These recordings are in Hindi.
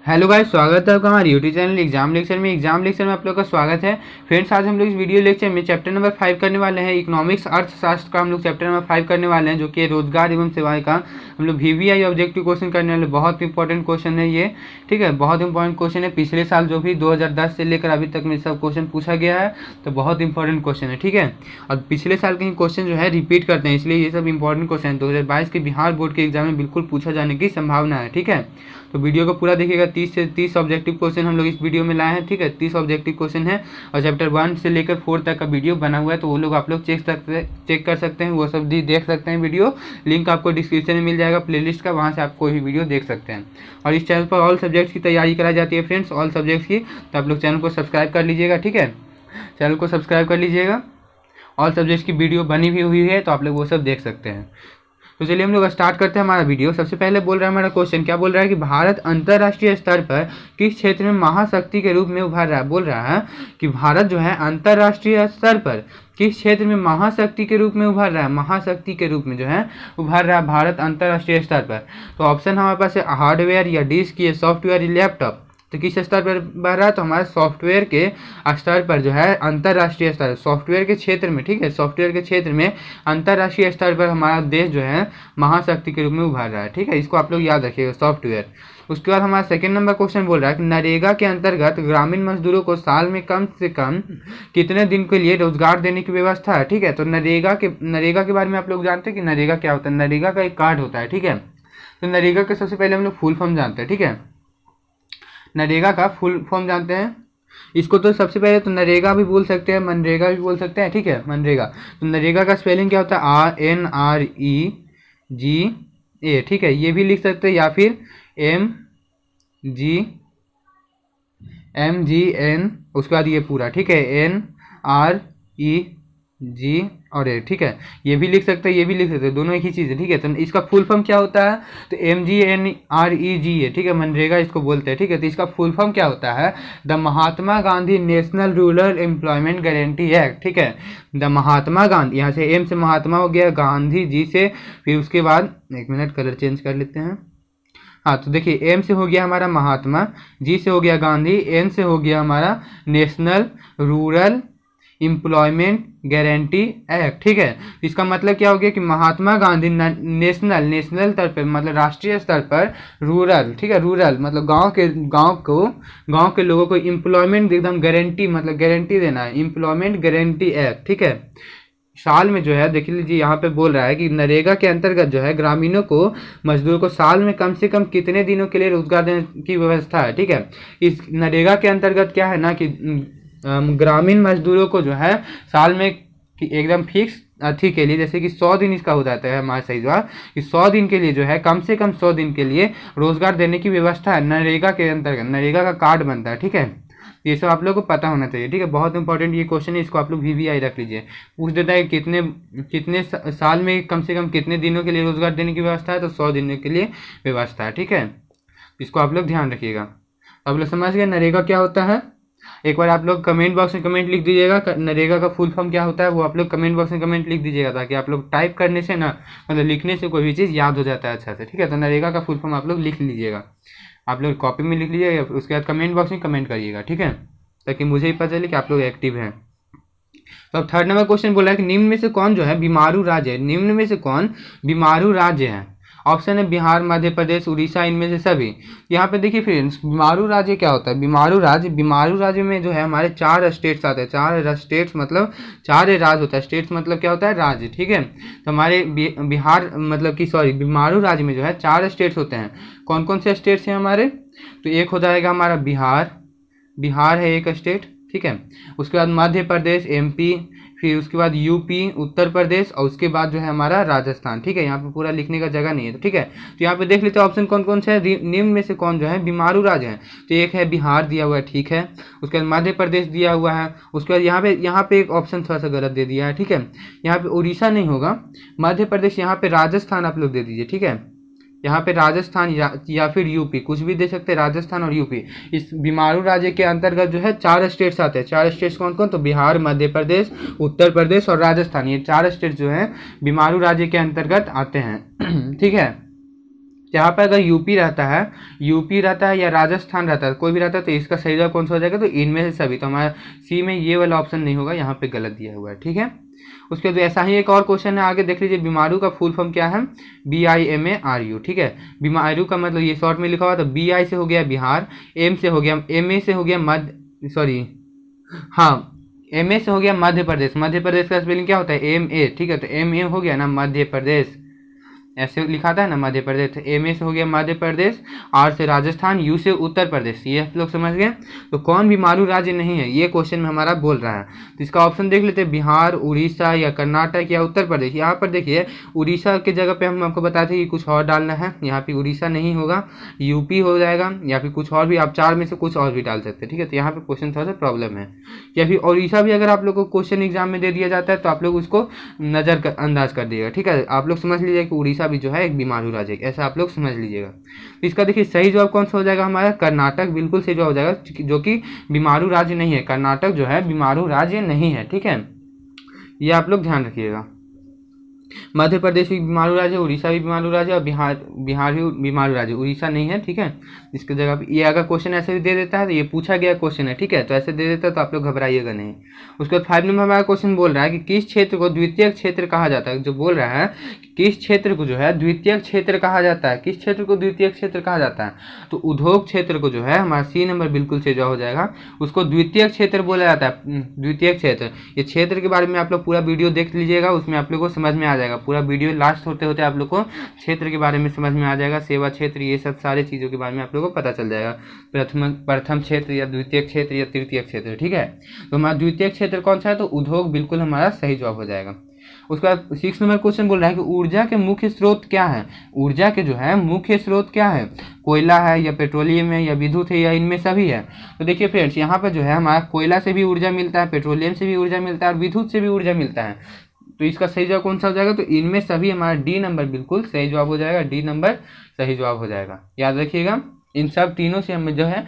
हेलो गाइस, स्वागत है आपका हमारे यूट्यूब चैनल एग्जाम लेक्चर में आप लोग का स्वागत है। फ्रेंड्स, आज हम लोग इस वीडियो लेक्चर में चैप्टर नंबर 5 करने वाले हैं। इकोनॉमिक्स अर्थशास्त्र का हम लोग चैप्टर नंबर 5 करने वाले हैं, जो कि रोजगार एवं सेवाएं का हम लोग VVI ऑब्जेक्टिव क्वेश्चन करने वाले। बहुत इंपॉर्टेंट क्वेश्चन है ये, ठीक है, बहुत इंपॉर्टेंट क्वेश्चन है। पिछले साल जो भी 2010 से लेकर अभी तक में सब क्वेश्चन पूछा गया है, तो बहुत इंपॉर्टेंट क्वेश्चन है, ठीक है। और पिछले साल के क्वेश्चन जो है रिपीट करते हैं, इसलिए ये सब इंपॉर्टेंट क्वेश्चन है। 2022 के बिहार बोर्ड के एग्जाम में बिल्कुल पूछा जाने की संभावना है, ठीक है। तो वीडियो को पूरा देखिएगा। 30 से 30 ऑब्जेक्टिव क्वेश्चन हम लोग इस वीडियो में लाए हैं, ठीक है। 30 ऑब्जेक्टिव क्वेश्चन है और चैप्टर 1 से लेकर 4 तक का वीडियो बना हुआ है, तो वो लोग आप लोग चेक कर सकते हैं, वो सब देख सकते हैं। वीडियो लिंक आपको डिस्क्रिप्शन में मिल जाएगा प्लेलिस्ट का, वहाँ से आप कोई भी वीडियो देख सकते हैं। और इस चैनल पर ऑल सब्जेक्ट्स की तैयारी कराई जाती है फ्रेंड्स, ऑल सब्जेक्ट्स की। तो आप लोग चैनल को सब्सक्राइब कर लीजिएगा, ठीक है, चैनल को सब्सक्राइब कर लीजिएगा। ऑल सब्जेक्ट्स की वीडियो बनी भी हुई है, तो आप लोग वो सब देख सकते हैं। तो चलिए हम लोग स्टार्ट करते हैं हमारा वीडियो। सबसे पहले बोल रहा है हमारा क्वेश्चन, क्या बोल रहा है कि भारत अंतर्राष्ट्रीय स्तर पर किस क्षेत्र में महाशक्ति के रूप में उभर रहा है। बोल रहा है कि भारत जो है अंतर्राष्ट्रीय स्तर पर किस क्षेत्र में महाशक्ति के रूप में उभर रहा है। महाशक्ति के रूप में जो है उभर रहा है भारत अंतर्राष्ट्रीय स्तर पर। तो ऑप्शन हमारे पास है हार्डवेयर या डिस्क या सॉफ्टवेयर या लैपटॉप। तो किस स्तर पर बढ़ रहा है, तो हमारे सॉफ्टवेयर के स्तर पर जो है अंतर्राष्ट्रीय स्तर, सॉफ्टवेयर के क्षेत्र में, ठीक है, सॉफ्टवेयर के क्षेत्र में अंतर्राष्ट्रीय स्तर पर हमारा देश जो है महाशक्ति के रूप में उभर रहा है, ठीक है। इसको आप लोग याद रखिएगा, सॉफ्टवेयर। उसके बाद हमारा सेकंड नंबर क्वेश्चन बोल रहा है कि नरेगा के अंतर्गत ग्रामीण मजदूरों को साल में कम से कम कितने दिन के लिए रोजगार देने की व्यवस्था है, ठीक है। तो नरेगा के बारे में आप लोग जानते हैं कि नरेगा क्या होता है। नरेगा का एक कार्ड होता है, ठीक है। तो नरेगा के सबसे पहले हम लोग फुल फॉर्म जानते हैं, ठीक है। नरेगा का फुल फॉर्म जानते हैं। इसको तो सबसे पहले तो नरेगा भी बोल सकते हैं, मनरेगा भी बोल सकते हैं, ठीक है, मनरेगा। तो नरेगा का स्पेलिंग क्या होता है, RNREGA, ठीक है, ये भी लिख सकते हैं, या फिर MGN, उसके बाद ये पूरा, ठीक है, NREG और ए, ठीक है, ये भी लिख सकते हैं, ये भी लिख सकते हैं, दोनों एक ही चीज़ है, ठीक है। तो इसका फुल फॉर्म क्या होता है, तो MGNREGA, ठीक है, मनरेगा इसको बोलते हैं, ठीक है। तो इसका फुल फॉर्म क्या होता है, the Mahatma Gandhi national rural employment guarantee act, ठीक है। द महात्मा गांधी, यहाँ से एम से महात्मा हो गया, गांधी जी से, फिर उसके बाद एक मिनट कलर चेंज कर लेते हैं। हाँ, तो देखिए, एम से हो गया हमारा महात्मा, जी से हो गया गांधी, एन से हो गया हमारा national rural employment guarantee act, ठीक है। इसका मतलब क्या हो गया कि महात्मा गांधी नेशनल स्तर पर, मतलब राष्ट्रीय स्तर पर, रूरल, ठीक है, रूरल मतलब गांव के लोगों को एम्प्लॉयमेंट एकदम गारंटी, मतलब गारंटी देना है, एम्प्लॉयमेंट गारंटी एक्ट, ठीक है। साल में जो है, देख लीजिए यहाँ पे बोल रहा है कि नरेगा के अंतर्गत जो है ग्रामीणों को, मजदूरों को साल में कम से कम कितने दिनों के लिए रोजगार देने की व्यवस्था है, ठीक है। इस नरेगा के अंतर्गत क्या है ना कि ग्रामीण मजदूरों को जो है साल में एकदम फिक्स अथी के लिए, जैसे कि 100 दिन इसका हो जाता है हमारा सही जवाब, कि 100 दिन के लिए जो है, कम से कम 100 दिन के लिए रोजगार देने की व्यवस्था है नरेगा के अंतर्गत। नरेगा का कार्ड बनता है, ठीक है। ये सब आप लोगों को पता होना चाहिए, ठीक है, बहुत इंपॉर्टेंट ये क्वेश्चन है, इसको आप लोग VVI रख लीजिए। पूछ देता है कितने साल में कम से कम कितने दिनों के लिए रोजगार देने की व्यवस्था है, तो 100 दिनों के लिए व्यवस्था है, ठीक है। इसको आप लोग ध्यान रखिएगा। आप लोग समझ गए नरेगा क्या होता है। एक बार आप लोग कमेंट बॉक्स में कमेंट लिख दीजिएगा, नरेगा का फुल फॉर्म क्या होता है, वो आप लोग कमेंट बॉक्स में कमेंट लिख दीजिएगा, ताकि आप लोग टाइप करने से ना, मतलब लिखने से कोई भी चीज़ याद हो जाता है अच्छा से, ठीक है। तो नरेगा का फुल फॉर्म आप लोग लिख लीजिएगा, आप लोग कॉपी में लिख लीजिएगा, उसके बाद कमेंट बॉक्स में कमेंट करिएगा, ठीक है, ताकि मुझे ही पता चले कि आप लोग एक्टिव हैं। तो अब थर्ड नंबर क्वेश्चन बोला है कि निम्न में से कौन जो है बीमारू राज्य है। निम्न में से कौन बीमारू राज्य है। ऑप्शन है बिहार, मध्य प्रदेश, उड़ीसा, इनमें से सभी। यहाँ पे देखिए फ्रेंड्स, बीमारू राज्य क्या होता है। बीमारू राज्य में जो है हमारे 4 स्टेट्स आते हैं। 4 स्टेट्स मतलब 4 राज्य होता है। स्टेट्स मतलब क्या होता है, राज्य, ठीक है। तो हमारे बिहार मतलब कि सॉरी बीमारू राज्य में जो है 4 स्टेट्स होते हैं। कौन कौन से स्टेट्स हैं हमारे, तो एक हो जाएगा हमारा बिहार है एक स्टेट, ठीक है। उसके बाद मध्य प्रदेश, MP, फिर उसके बाद UP उत्तर प्रदेश, और उसके बाद जो है हमारा राजस्थान, ठीक है। यहाँ पे पूरा लिखने का जगह नहीं है, तो ठीक है। तो यहाँ पे देख लेते हैं ऑप्शन कौन कौन से है, निम्न में से कौन जो है बीमारू राज्य है। तो एक है बिहार दिया हुआ है, ठीक है। उसके बाद मध्य प्रदेश दिया हुआ है। उसके बाद यहाँ पे एक ऑप्शन थोड़ा सा गलत दे दिया है, ठीक है। यहाँ पे उड़ीसा नहीं होगा, मध्य प्रदेश, यहाँ पे राजस्थान आप लोग दे दीजिए, ठीक है। यहाँ पे राजस्थान या फिर यूपी, कुछ भी दे सकते हैं, राजस्थान और यूपी। इस बीमारू राज्य के अंतर्गत जो है 4 स्टेट्स आते हैं। 4 स्टेट्स कौन कौन, तो बिहार, मध्य प्रदेश, उत्तर प्रदेश और राजस्थान, ये 4 स्टेट्स जो है बीमारू राज्य के अंतर्गत आते हैं ठीक है। यहाँ पर अगर यूपी रहता है या राजस्थान रहता है, कोई भी रहता है, तो इसका सही जवाब कौन सा हो जाएगा, तो इनमें से सभी। तो हमारा सी में ये वाला ऑप्शन नहीं होगा, यहाँ पे गलत दिया हुआ है, ठीक है। उसके बाद ऐसा ही एक और क्वेश्चन है, आगे देख लीजिए। बीमारू का फुल फॉर्म क्या है, BIMARU, ठीक है। बीमारू का मतलब ये शॉर्ट में लिखा हुआ, तो BI से हो गया बिहार, MA से हो गया MA से हो गया मध्य प्रदेश। मध्य प्रदेश का स्पेलिंग क्या होता है, MA, ठीक है। तो MA हो गया ना मध्य प्रदेश, ऐसे लिखा था ना मध्य प्रदेश। तो MA से हो गया मध्य प्रदेश, R से राजस्थान, U से उत्तर प्रदेश। ये आप लोग समझ गए। तो कौन बीमारू राज्य नहीं है, ये क्वेश्चन में हमारा बोल रहा है। तो इसका ऑप्शन देख लेते हैं, बिहार, उड़ीसा या कर्नाटक या उत्तर प्रदेश। यहाँ पर देखिए उड़ीसा के जगह पे हम आपको बताते हैं कि कुछ और डालना है, यहाँ पे उड़ीसा नहीं होगा, यूपी हो जाएगा, या फिर कुछ और भी, आप चार में से कुछ और भी डाल सकते हैं, ठीक है। तो यहाँ पे क्वेश्चन थोड़ा सा प्रॉब्लम है। या फिर उड़ीसा भी अगर आप लोग को क्वेश्चन एग्जाम में दे दिया जाता है तो आप लोग उसको अंदाज कर दिएगा, ठीक है। आप लोग समझ लीजिए कि उड़ीसा भी जो है एक बीमारू राज्य, ऐसा आप लोग समझ लीजिएगा। तो इसका देखिए सही जवाब कौन सा हो जाएगा, हमारा कर्नाटक बिल्कुल सही जवाब हो जाएगा, जो कि बीमारू राज्य नहीं है। कर्नाटक जो है बीमारू राज्य नहीं है, ठीक है। ये आप लोग ध्यान रखिएगा। मध्य प्रदेश भी बीमारू राज्य, उड़ीसा भी बीमारू राज्य, और बिहार भी बीमारू राज्य, उड़ीसा नहीं है, ठीक है। इसके जगह पे ये अगर क्वेश्चन ऐसे भी दे देता है तो ये पूछा गया क्वेश्चन है, ठीक है। तो ऐसे दे देता है तो आप लोग घबराइएगा नहीं। उसके बाद 5 नंबर हमारा क्वेश्चन बोल रहा है कि किस क्षेत्र को द्वितीयक क्षेत्र कहा जाता है। जो बोल रहा है किस क्षेत्र को जो है द्वितीयक क्षेत्र कहा जाता है, किस क्षेत्र को द्वितीयक क्षेत्र कहा जाता है, तो उद्योग क्षेत्र को जो है हमारा C नंबर बिल्कुल से जो हो जाएगा, उसको द्वितीयक क्षेत्र बोला जाता है। द्वितीयक क्षेत्र, ये क्षेत्र के बारे में आप लोग पूरा वीडियो देख लीजिएगा, उसमें आप लोग को समझ में आ जाएगा। पूरा वीडियो लास्ट होते होते आप लोग को क्षेत्र के बारे में समझ में आ जाएगा, सेवा क्षेत्र, ये सब सारे चीज़ों के बारे में आप लोग को पता चल जाएगा। प्रथम क्षेत्र या द्वितीय क्षेत्र या तृतीय क्षेत्र, ठीक है। तो हमारा द्वितीय क्षेत्र कौन सा है, तो उद्योग बिल्कुल हमारा सही जवाब हो जाएगा। उसके बाद 6 नंबर क्वेश्चन बोल रहा है कि ऊर्जा के मुख्य स्रोत क्या है। ऊर्जा के जो है मुख्य स्रोत क्या है, कोयला है या पेट्रोलियम है या विद्युत है या इनमें सभी है। तो देखिए फ्रेंड्स, यहाँ पर जो है हमारा कोयला से भी ऊर्जा मिलता है, पेट्रोलियम से भी ऊर्जा मिलता है और विद्युत से भी ऊर्जा मिलता है। तो इसका सही जवाब कौन सा हो जाएगा, तो इनमें सभी हमारा D नंबर बिल्कुल सही जवाब हो जाएगा। D नंबर सही जवाब हो जाएगा, याद रखिएगा। इन सब तीनों से हमें जो है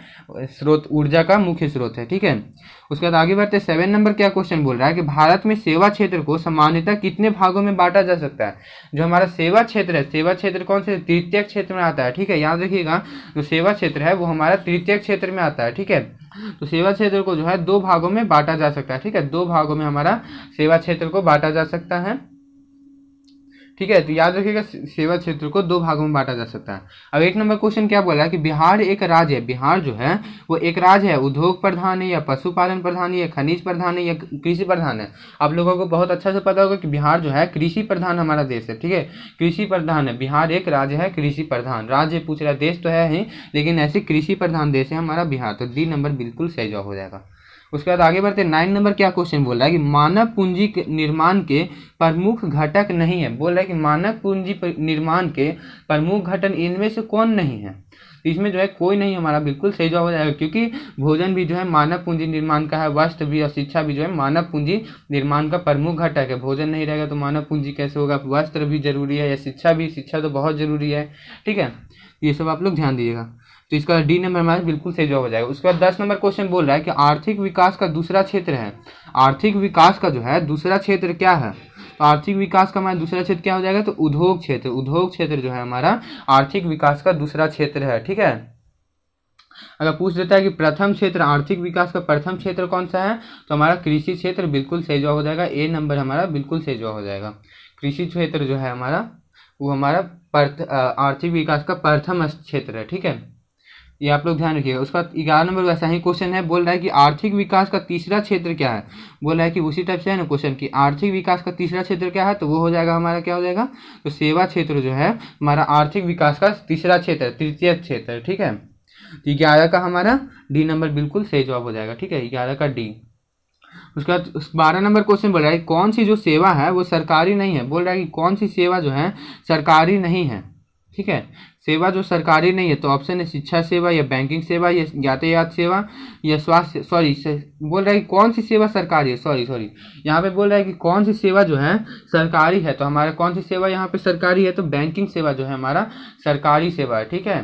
स्रोत ऊर्जा का मुख्य स्रोत है, ठीक है। उसके बाद आगे बढ़ते 7 नंबर क्या क्वेश्चन बोल रहा है कि भारत में सेवा क्षेत्र को सामान्यतः कितने भागों में बांटा जा सकता है। जो हमारा सेवा क्षेत्र है, सेवा क्षेत्र कौन से, तृतीय क्षेत्र में आता है, ठीक है। याद रखिएगा, जो सेवा क्षेत्र है वो हमारा तृतीय क्षेत्र में आता है, ठीक है। तो सेवा क्षेत्र को जो है 2 भागों में बांटा जा सकता है, ठीक है। 2 भागों में हमारा सेवा क्षेत्र को बांटा जा सकता है, ठीक है। तो याद रखिएगा, सेवा क्षेत्र को 2 भागों में बांटा जा सकता है। अब 1 नंबर क्वेश्चन क्या बोला है कि बिहार एक राज्य है। बिहार जो है वो एक राज्य है, उद्योग प्रधान है या पशुपालन प्रधान है या खनिज प्रधान है या कृषि प्रधान है। आप लोगों को बहुत अच्छा से पता होगा कि बिहार जो है कृषि प्रधान हमारा देश है, ठीक है। कृषि प्रधान है बिहार, एक राज्य है कृषि प्रधान। राज्य पूछ रहा है, देश तो है ही, लेकिन ऐसे कृषि प्रधान देश है हमारा बिहार। तो D नंबर बिल्कुल सही जवाब हो जाएगा। उसके बाद आगे बढ़ते 9 नंबर क्या क्वेश्चन बोल रहा है कि मानव पूंजी के निर्माण के प्रमुख घटक नहीं है। बोल रहा है कि मानव पूंजी निर्माण के प्रमुख घटक इनमें से कौन नहीं है। तो इसमें जो है कोई नहीं हमारा बिल्कुल सही जवाब हो जाएगा, क्योंकि भोजन भी जो है मानव पूंजी निर्माण का है, वस्त्र भी और शिक्षा भी जो है मानव पूंजी निर्माण का प्रमुख घटक है। भोजन नहीं रहेगा तो मानव पूंजी कैसे होगा, वस्त्र भी जरूरी है या शिक्षा भी, शिक्षा तो बहुत जरूरी है, ठीक है। ये सब आप लोग ध्यान दीजिएगा। तो इसका D नंबर हमारा बिल्कुल सही जवाब हो जाएगा। उसके बाद 10 नंबर क्वेश्चन बोल रहा है कि आर्थिक विकास का दूसरा क्षेत्र है। आर्थिक विकास का जो है दूसरा क्षेत्र क्या है, तो आर्थिक विकास का हमारा दूसरा क्षेत्र क्या हो जाएगा, तो उद्योग क्षेत्र। उद्योग क्षेत्र जो है हमारा आर्थिक विकास का दूसरा क्षेत्र है, ठीक है। अगर पूछ देता है कि प्रथम क्षेत्र, आर्थिक विकास का प्रथम क्षेत्र कौन सा है, तो हमारा कृषि क्षेत्र बिल्कुल सही जवाब हो जाएगा। A नंबर हमारा बिल्कुल सही जवाब हो जाएगा। कृषि क्षेत्र जो है हमारा वो हमारा आर्थिक विकास का प्रथम क्षेत्र है, ठीक है। ये आप लोग ध्यान रखिएगा। उसका 11 नंबर वैसा ही क्वेश्चन है, बोल रहा है कि आर्थिक विकास का तीसरा क्षेत्र क्या है। बोल रहा है कि उसी टाइप से है ना क्वेश्चन कि आर्थिक विकास का तीसरा क्षेत्र क्या है, तो वो हो जाएगा हमारा क्या हो जाएगा, तो सेवा क्षेत्र जो है हमारा आर्थिक विकास का तीसरा क्षेत्र, तृतीय क्षेत्र, ठीक है। तो 11 का हमारा D नंबर बिल्कुल सही जवाब हो जाएगा, ठीक है। 11 का D। उसके बाद 12 नंबर क्वेश्चन बोल रहा है कौन सी जो सेवा है वो सरकारी नहीं है। बोल रहा है कि कौन सी सेवा जो है सरकारी नहीं है, ठीक है। सेवा जो सरकारी नहीं है, तो ऑप्शन है शिक्षा सेवा या बैंकिंग सेवा या यातायात सेवा या स्वास्थ्य, बोल रहा है कि कौन सी सेवा सरकारी है, सॉरी यहाँ पे बोल रहा है कि कौन सी सेवा जो है सरकारी है। तो हमारा कौन सी सेवा यहाँ पे सरकारी है, तो बैंकिंग सेवा जो है हमारा सरकारी सेवा है, ठीक है।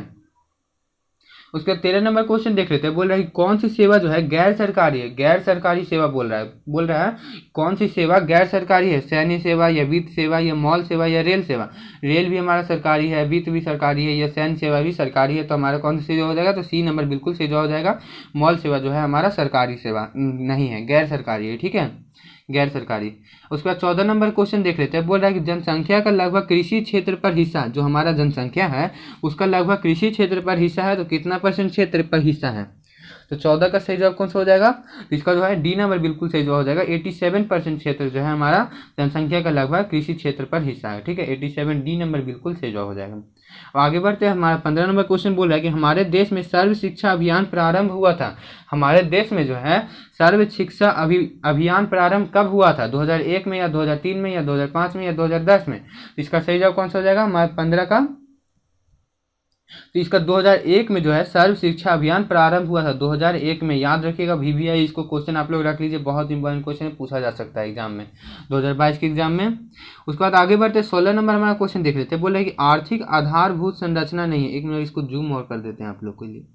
उसके बाद 13 नंबर क्वेश्चन देख लेते हैं। बोल रहा है कि कौन सी सेवा जो है गैर सरकारी है, गैर सरकारी सेवा बोल रहा है कौन सी सेवा गैर सरकारी है, सैन्य सेवा या वित्त सेवा या मॉल सेवा या रेल सेवा। रेल भी हमारा सरकारी है, वित्त भी सरकारी है, या सैन्य सेवा भी सरकारी है, तो हमारा कौन सी सेवा हो जाएगा, तो सी नंबर बिल्कुल सही जवाब हो जाएगा। मॉल सेवा जो है हमारा सरकारी सेवा नहीं है, गैर सरकारी है, ठीक है, गैर सरकारी। उसके बाद 14 नंबर क्वेश्चन देख लेते हैं। बोल रहा है कि जनसंख्या का लगभग कृषि क्षेत्र पर हिस्सा, जो हमारा जनसंख्या है उसका लगभग कृषि क्षेत्र पर हिस्सा है, तो कितना % क्षेत्र पर हिस्सा है, तो 14 का सही जवाब कौन सा हो जाएगा, तो इसका जो है डी नंबर बिल्कुल सही जवाब हो जाएगा। 87% क्षेत्र जो है हमारा जनसंख्या का लगभग कृषि क्षेत्र पर हिस्सा है, ठीक है, 87 डी नंबर बिल्कुल सही जवाब हो जाएगा। अब आगे बढ़ते हैं। हमारा 15 नंबर क्वेश्चन बोल रहा है कि हमारे देश में सर्व शिक्षा अभियान प्रारंभ हुआ था। हमारे देश में जो है सर्व शिक्षा अभियान प्रारंभ कब हुआ था, 2001 में या 2003 में या 2005 में या 2010 में। इसका सही जवाब कौन सा हो जाएगा हमारे 15 का, तो इसका 2001 में जो है सर्व शिक्षा अभियान प्रारंभ हुआ था, 2001 में। याद रखिएगा VVI इसको क्वेश्चन आप लोग रख लीजिए, बहुत इंपॉर्टेंट क्वेश्चन पूछा जा सकता है एग्जाम में, 2022 के एग्जाम में। उसके बाद आगे बढ़ते 16 नंबर हमारा क्वेश्चन देख लेते हैं। बोल रहे हैं कि आर्थिक आधारभूत संरचना नहीं है, एक मिनट इसको जूम और कर देते हैं आप लोग के लिए,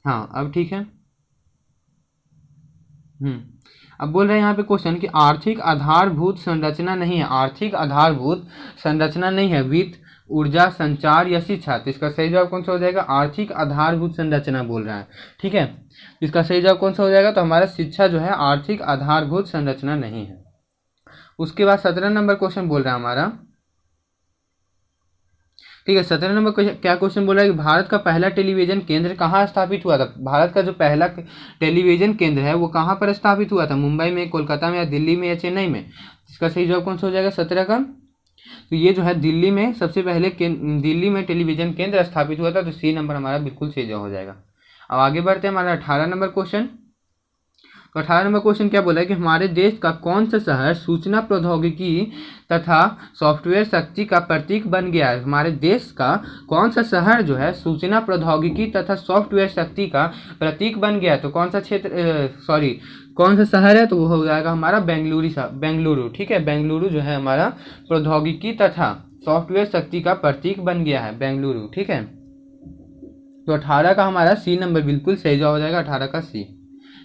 हाँ अब ठीक है। अब बोल रहे हैं यहाँ पे क्वेश्चन कि आर्थिक आधारभूत संरचना नहीं है, आर्थिक आधारभूत संरचना नहीं है, वित्त, ऊर्जा, संचार या शिक्षा। तो इसका सही जवाब कौन सा हो जाएगा, आर्थिक आधारभूत संरचना बोल रहा है, ठीक है। इसका सही जवाब कौन सा हो जाएगा, तो हमारा शिक्षा जो है आर्थिक आधारभूत संरचना नहीं है। उसके बाद 17 नंबर क्वेश्चन बोल रहा है हमारा, ठीक है, 17 नंबर क्या क्वेश्चन बोल रहा है कि भारत का पहला टेलीविजन केंद्र कहाँ स्थापित हुआ था। भारत का जो पहला टेलीविजन केंद्र है वो कहाँ पर स्थापित हुआ था, मुंबई में, कोलकाता में या दिल्ली में या चेन्नई में। इसका सही जवाब कौन सा हो जाएगा 17 का, तो ये जो है दिल्ली में सबसे पहले दिल्ली में टेलीविजन केंद्र स्थापित हुआ था, तो सी नंबर हमारा बिल्कुल सही जवाब हो जाएगा। अब आगे बढ़ते हैं हमारा 18 नंबर क्वेश्चन। तो 18 नंबर क्वेश्चन क्या बोला है कि हमारे देश का कौन सा शहर सूचना प्रौद्योगिकी तथा सॉफ्टवेयर शक्ति का प्रतीक बन गया है। हमारे देश का कौन सा शहर जो है सूचना प्रौद्योगिकी तथा सॉफ्टवेयर शक्ति का प्रतीक बन गया है, तो कौन सा क्षेत्र कौन सा शहर है, तो वो हो जाएगा हमारा बेंगलुरु, ठीक है, बेंगलुरु जो है हमारा प्रौद्योगिकी तथा सॉफ्टवेयर शक्ति का प्रतीक बन गया है, बेंगलुरु, ठीक है। तो 18 का हमारा सी नंबर बिल्कुल सही जवाब हो जाएगा, 18 का सी,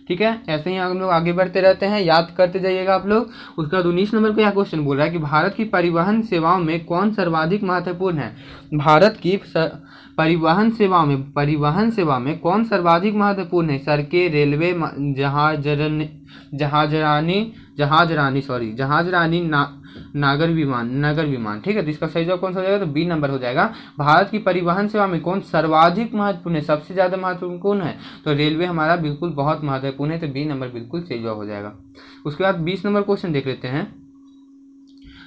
ठीक है। ऐसे ही हम लोग आगे बढ़ते रहते हैं, याद करते जाइएगा आप लोग। उसके बाद 19 नंबर को यह क्वेश्चन बोल रहा है कि भारत की परिवहन सेवाओं में कौन सर्वाधिक महत्वपूर्ण है। भारत की परिवहन सेवा में कौन सर्वाधिक महत्वपूर्ण है, सड़कें, रेलवे, जहाजरानी, नगर विमान, ठीक है। तो इसका सही जवाब कौन सा हो जाएगा, तो बी नंबर हो जाएगा। भारत की परिवहन सेवा में कौन सर्वाधिक महत्वपूर्ण है, सबसे ज्यादा महत्वपूर्ण है, तो रेलवे हमारा बिल्कुल बहुत महत्वपूर्ण है, तो बी नंबर बिल्कुल सही जवाब हो जाएगा। उसके बाद 20 नंबर क्वेश्चन देख लेते हैं।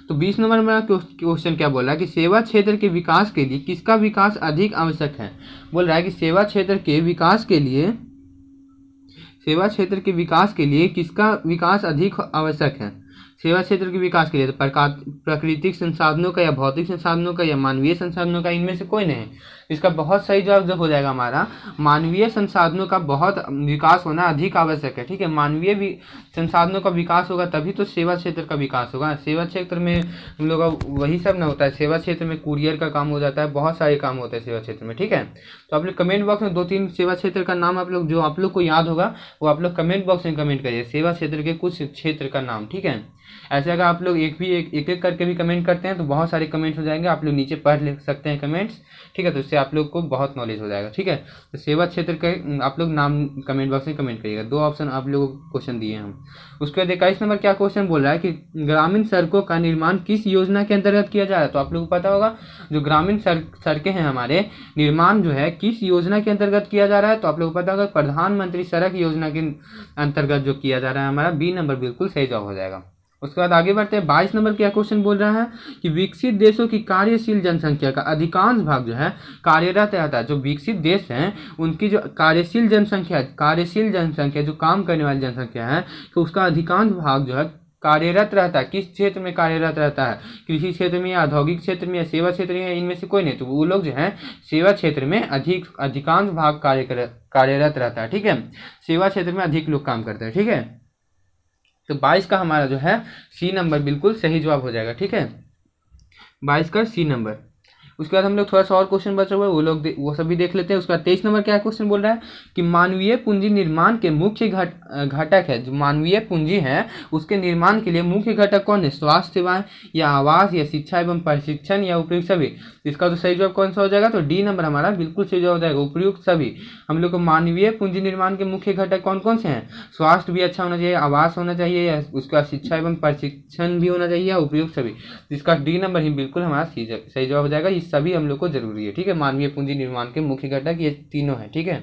तो 20 नंबर में क्वेश्चन क्या बोल रहा है कि सेवा क्षेत्र के विकास के लिए किसका विकास अधिक आवश्यक है। बोल रहा है कि सेवा क्षेत्र के विकास के लिए किसका विकास अधिक आवश्यक है। सेवा क्षेत्र के विकास के लिए तो प्राकृतिक संसाधनों का या भौतिक संसाधनों का या मानवीय संसाधनों का, इनमें से कोई नहीं। इसका बहुत सही जवाब जो हो जाएगा हमारा, मानवीय संसाधनों का बहुत विकास होना अधिक आवश्यक है, ठीक है। मानवीय संसाधनों का विकास होगा तभी तो सेवा क्षेत्र का विकास होगा। सेवा क्षेत्र में हम लोग का वही सब ना होता है, सेवा क्षेत्र में कुरियर का काम हो जाता है, बहुत सारे काम होते हैं सेवा क्षेत्र में, ठीक है। तो आप लोग कमेंट बॉक्स में 2-3 सेवा क्षेत्र का नाम आप लोग जो आप लोग को याद होगा वो आप लोग कमेंट बॉक्स में कमेंट करिए, सेवा क्षेत्र के कुछ क्षेत्र का नाम, ठीक है। ऐसे अगर आप लोग एक करके भी कमेंट करते हैं तो बहुत सारे कमेंट्स हो जाएंगे, आप लोग नीचे पढ़ लिख सकते हैं कमेंट्स, ठीक है। तो इससे आप लोग को बहुत नॉलेज हो जाएगा, ठीक है। तो सेवा क्षेत्र के आप लोग नाम कमेंट बॉक्स में कमेंट करिएगा। 2 ऑप्शन आप लोगों को क्वेश्चन दिए हम। उसके बाद 21 नंबर क्या क्वेश्चन बोल रहा है कि ग्रामीण सड़कों का निर्माण किस योजना के अंतर्गत किया जा रहा है। तो आप लोग को पता होगा जो ग्रामीण सड़कें हैं हमारे, निर्माण जो है किस योजना के अंतर्गत किया जा रहा है, तो आप लोग को पता होगा प्रधानमंत्री सड़क योजना के अंतर्गत जो किया जा रहा है हमारा, बी नंबर बिल्कुल सही जवाब हो जाएगा। उसके बाद आगे बढ़ते हैं। 22 नंबर क्या क्वेश्चन बोल रहा है कि विकसित देशों की कार्यशील जनसंख्या का अधिकांश भाग जो है कार्यरत रहता है। जो विकसित देश हैं उनकी जो कार्यशील जनसंख्या जो काम करने वाली जनसंख्या है, तो उसका अधिकांश भाग जो है कार्यरत रहता है। किस क्षेत्र में कार्यरत रहता है, कृषि क्षेत्र में या औद्योगिक क्षेत्र में या सेवा क्षेत्र में, इनमें से कोई नहीं। तो वो लोग जो है सेवा क्षेत्र में अधिकांश भाग कार्यरत रहता है, ठीक है। सेवा क्षेत्र में अधिक लोग काम करते हैं, ठीक है। तो 22 का हमारा जो है सी नंबर बिल्कुल सही जवाब हो जाएगा, ठीक है, 22 का सी नंबर। उसके बाद हम लोग थोड़ा सा और क्वेश्चन बचा हुआ है, वो सभी देख लेते हैं। उसके बाद 23 नंबर क्या क्वेश्चन बोल रहा है कि मानवीय पूंजी निर्माण के मुख्य घटक है, जो मानवीय पूंजी है उसके निर्माण के लिए मुख्य घटक कौन है? स्वास्थ्य सेवाएं या आवास या शिक्षा एवं प्रशिक्षण या उपयुक्त सभी। इसका तो सही जवाब कौन सा हो जाएगा? तो डी नंबर हमारा बिल्कुल सही जवाब हो जाएगा, उपयुक्त सभी। हम लोग को मानवीय पूंजी निर्माण के मुख्य घटक कौन कौन से हैं? स्वास्थ्य भी अच्छा होना चाहिए, आवास होना चाहिए, या उसका शिक्षा एवं प्रशिक्षण भी होना चाहिए, उपयुक्त सभी। इसका डी नंबर ही बिल्कुल हमारा सही जवाब हो जाएगा। ये सभी हम लोग को जरूरी है, ठीक है। मानवीय पूंजी निर्माण के मुख्य घटक ये तीनों है, ठीक है।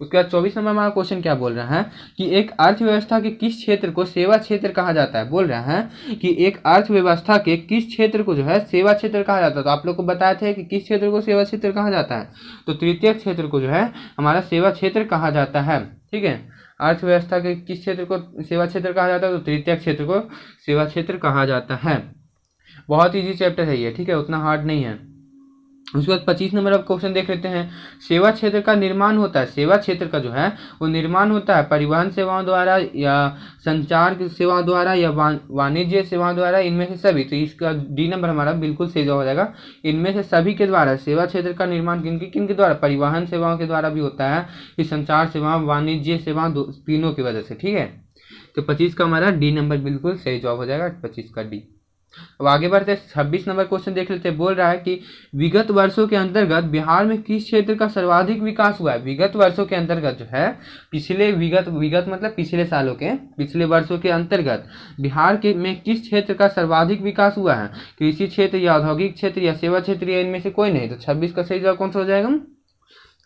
उसके बाद 24 नंबर हमारा क्वेश्चन क्या बोल रहा है कि एक अर्थव्यवस्था के किस क्षेत्र को सेवा क्षेत्र कहा जाता है? बोल रहा है कि एक अर्थव्यवस्था के किस क्षेत्र को जो है सेवा क्षेत्र कहा जाता है। तो आप लोग को बताए थे कि किस क्षेत्र को सेवा क्षेत्र कहा जाता है, तो तृतीय क्षेत्र को जो है हमारा सेवा क्षेत्र कहा जाता है, ठीक है। अर्थव्यवस्था के किस क्षेत्र को सेवा क्षेत्र कहा जाता है? तो तृतीय क्षेत्र को सेवा क्षेत्र कहा जाता है। बहुत इजी चैप्टर है ये, ठीक है, उतना हार्ड नहीं है। उसके बाद 25 नंबर अब क्वेश्चन देख लेते हैं। सेवा क्षेत्र का निर्माण होता है, सेवा क्षेत्र का जो है वो निर्माण होता है परिवहन सेवाओं द्वारा या संचार की सेवाओं द्वारा या वाणिज्य सेवाओं द्वारा, इनमें से सभी। तो इसका डी नंबर हमारा बिल्कुल सही जवाब हो जाएगा, इनमें से सभी के द्वारा। सेवा क्षेत्र का निर्माण किन के द्वारा? परिवहन सेवाओं के द्वारा भी होता है, कि संचार सेवाओं वाणिज्य सेवाओं तीनों की वजह से, ठीक है। तो 25 का हमारा डी नंबर बिल्कुल सही जवाब हो जाएगा, 25 का डी। अब आगे बढ़ते हैं, 26 नंबर क्वेश्चन देख लेते हैं। बोल रहा है कि विगत वर्षों के अंतर्गत बिहार में किस क्षेत्र का सर्वाधिक विकास हुआ है? विगत वर्षों के अंतर्गत जो है विगत मतलब पिछले सालों के, पिछले वर्षों के अंतर्गत बिहार के में किस क्षेत्र का सर्वाधिक विकास हुआ है? कृषि क्षेत्र या औद्योगिक क्षेत्र या सेवा क्षेत्र या इनमें से कोई नहीं। तो 26 का सही जवाब कौन सा हो जाएगा?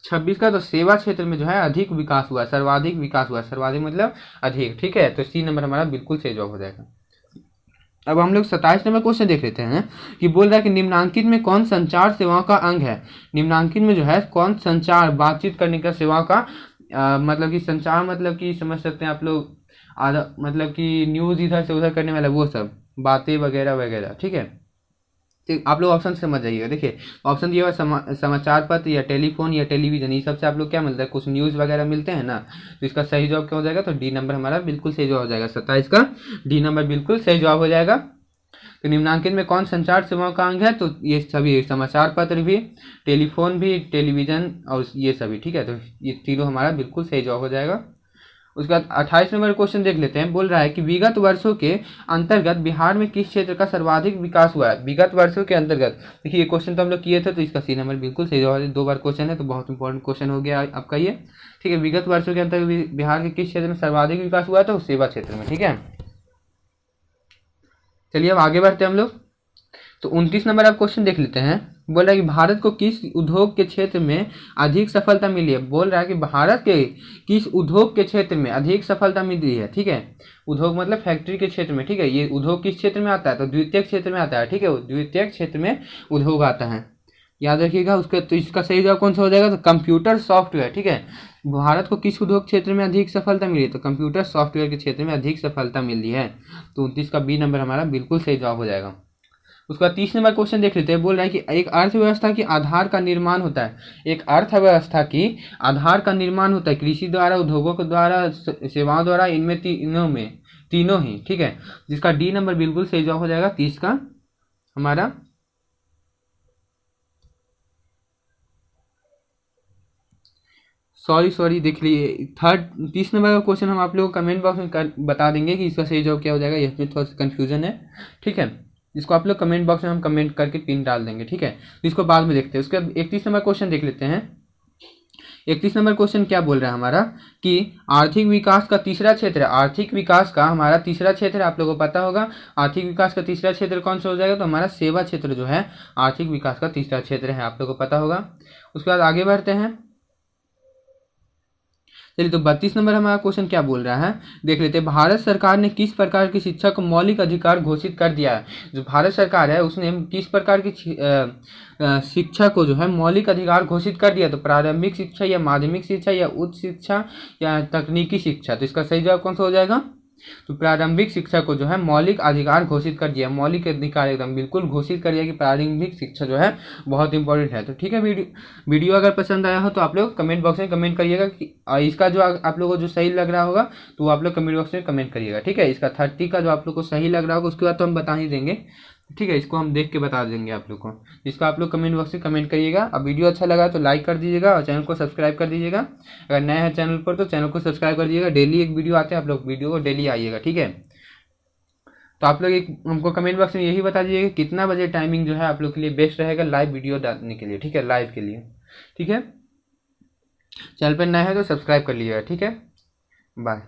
26 का तो सेवा क्षेत्र में जो है अधिक विकास हुआ, सर्वाधिक विकास हुआ। सर्वाधिक मतलब अधिक, ठीक है। तो सी नंबर हमारा बिल्कुल सही जवाब हो जाएगा। अब हम लोग 27 नंबर क्वेश्चन देख लेते हैं कि बोल रहा है कि निम्नांकित में कौन संचार सेवाओं का अंग है? निम्नांकित में जो है कौन संचार, बातचीत करने का सेवाओं का मतलब कि संचार मतलब कि समझ सकते हैं आप लोग, मतलब कि न्यूज़ इधर से उधर करने वाला, वो सब बातें वगैरह वगैरह, ठीक है। तो आप लोग ऑप्शन समझ जाइएगा। देखिए ऑप्शन दिया हुआ समाचार पत्र या टेलीफोन या टेलीविजन, ये सबसे आप लोग क्या मिलता है? कुछ न्यूज़ वगैरह मिलते हैं ना। तो इसका सही जवाब क्या हो जाएगा? तो डी नंबर हमारा बिल्कुल सही जवाब हो जाएगा, 27 का डी नंबर बिल्कुल सही जवाब हो जाएगा। तो निम्नांकित में कौन संचार सेवाओं का अंग है? तो ये सभी, समाचार पत्र भी, टेलीफोन भी, टेलीविजन और ये सभी, ठीक है। तो ये तीनों हमारा बिल्कुल सही जवाब हो जाएगा। उसके बाद 28 नंबर क्वेश्चन देख लेते हैं। बोल रहा है कि विगत वर्षों के अंतर्गत बिहार में किस क्षेत्र का सर्वाधिक विकास हुआ है? विगत वर्षों के अंतर्गत, देखिए ये क्वेश्चन तो हम लोग किए थे, तो इसका सी नंबर बिल्कुल सही जवाब है। 2 बार क्वेश्चन है तो बहुत इंपॉर्टेंट क्वेश्चन हो गया आपका ये, ठीक है। विगत वर्षों के अंतर्गत बिहार के किस क्षेत्र में सर्वाधिक विकास हुआ? तो सेवा क्षेत्र में, ठीक है। चलिए अब आगे बढ़ते हैं हम लोग। तो 29 नंबर आप क्वेश्चन देख लेते हैं। बोल रहा है कि भारत को किस उद्योग के क्षेत्र में अधिक सफलता मिली है? बोल रहा है कि भारत के किस उद्योग के क्षेत्र में अधिक सफलता मिली है, ठीक है। उद्योग मतलब फैक्ट्री के क्षेत्र में, ठीक है। ये उद्योग किस क्षेत्र में आता है? तो द्वितीय क्षेत्र में आता है, ठीक है। द्वितीय क्षेत्र में उद्योग आता है, याद रखिएगा उसके। तो इसका सही जवाब कौन सा हो जाएगा? तो कंप्यूटर सॉफ्टवेयर, ठीक है। भारत को किस उद्योग क्षेत्र में अधिक सफलता मिली? तो कंप्यूटर सॉफ्टवेयर के क्षेत्र में अधिक सफलता मिली है। तो 29 का बी नंबर हमारा बिल्कुल सही जवाब हो जाएगा। उसका 30 नंबर क्वेश्चन देख लेते हैं। बोल रहा है कि एक अर्थव्यवस्था की आधार का निर्माण होता है, एक अर्थव्यवस्था की आधार का निर्माण होता है कृषि द्वारा, उद्योगों के द्वारा, सेवाओं द्वारा, इनमें तीनों ही, ठीक है। जिसका डी नंबर बिल्कुल सही जवाब हो जाएगा 30 का हमारा। सॉरी देख लीजिए 30 नंबर का क्वेश्चन हम आप लोगों को कमेंट बॉक्स में बता देंगे कि इसका सही जवाब क्या हो जाएगा। इसमें थोड़ा सा कन्फ्यूजन है, ठीक है। इसको आप लोग कमेंट बॉक्स में हम कमेंट करके पिन डाल देंगे, ठीक है। तो इसको बाद में देखते हैं। उसके बाद 31 नंबर क्वेश्चन देख लेते हैं। 31 नंबर क्वेश्चन क्या बोल रहा है हमारा कि आर्थिक विकास का तीसरा क्षेत्र, आर्थिक विकास का हमारा तीसरा क्षेत्र आप लोगों को पता होगा। आर्थिक विकास का तीसरा क्षेत्र कौन सा हो जाएगा? तो हमारा सेवा क्षेत्र जो है आर्थिक विकास का तीसरा क्षेत्र है, आप लोगों को पता होगा। उसके बाद आगे बढ़ते हैं। चलिए तो 32 नंबर हमारा क्वेश्चन क्या बोल रहा है देख लेते हैं। भारत सरकार ने किस प्रकार की शिक्षा को मौलिक अधिकार घोषित कर दिया है? जो भारत सरकार है उसने किस प्रकार की शिक्षा को जो है मौलिक अधिकार घोषित कर दिया? तो प्रारंभिक शिक्षा या माध्यमिक शिक्षा या उच्च शिक्षा या तकनीकी शिक्षा। तो इसका सही जवाब कौन सा हो जाएगा? तो प्रारंभिक शिक्षा को जो है मौलिक अधिकार घोषित कर दिया, मौलिक अधिकार एकदम बिल्कुल घोषित कर दिया कि प्रारंभिक शिक्षा जो है बहुत इंपॉर्टेंट है। तो ठीक है, वीडियो अगर पसंद आया हो तो आप लोग कमेंट बॉक्स में कमेंट करिएगा कि इसका जो आप लोगों को जो सही लग रहा होगा तो आप लोग कमेंट बॉक्स में कमेंट करिएगा, ठीक है। इसका 30 का जो आप लोग को सही लग रहा होगा उसके बाद तो हम बता ही देंगे, ठीक है, इसको हम देख के बता देंगे आप लोग को। इसको आप लोग कमेंट बॉक्स में कमेंट करिएगा। अब वीडियो अच्छा लगा तो लाइक कर दीजिएगा और चैनल को सब्सक्राइब कर दीजिएगा। अगर नए हैं चैनल पर तो चैनल को सब्सक्राइब कर दीजिएगा। डेली एक वीडियो आते हैं, आप लोग वीडियो को डेली आइएगा, ठीक है। तो आप लोग एक हमको कमेंट बॉक्स में यही बता दीजिएगा कितना बजे टाइमिंग जो है आप लोग के लिए बेस्ट रहेगा लाइव वीडियो डालने के लिए, ठीक है, लाइव के लिए, ठीक है। चैनल पर नए हैं तो सब्सक्राइब कर लीजिएगा, ठीक है। बाय।